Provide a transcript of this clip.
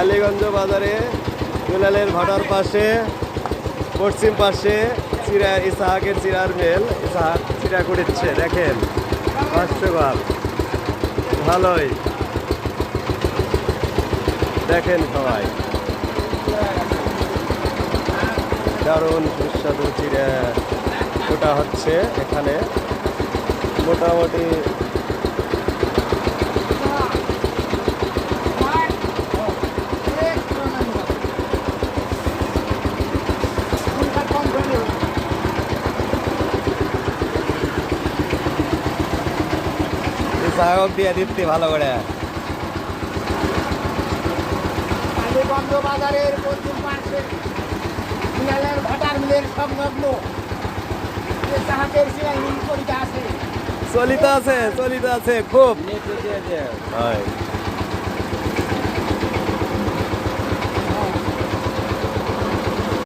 কালীগঞ্জ বাজারে দুলালের ভাটার পাশে পশ্চিম পাশে চিরা ইসাহাকের চিরার মেল। ইসাহাক চিরা করেছে, দেখেন হাস্যকর, ভালোই দেখেন সবাই, দারুণ সুস্বাদু চিরা ওটা হচ্ছে এখানে। মোটামুটি সাহক দিয়ে দিচ্ছি ভালো করে। কালীগঞ্জ বাজারের পশ্চিম পাশে দুলালের ভাটার মিলের সংলগ্ন যে সাহায্যের সিলাই মিল করিতে আছে। চলিতে আছে খুব হয়।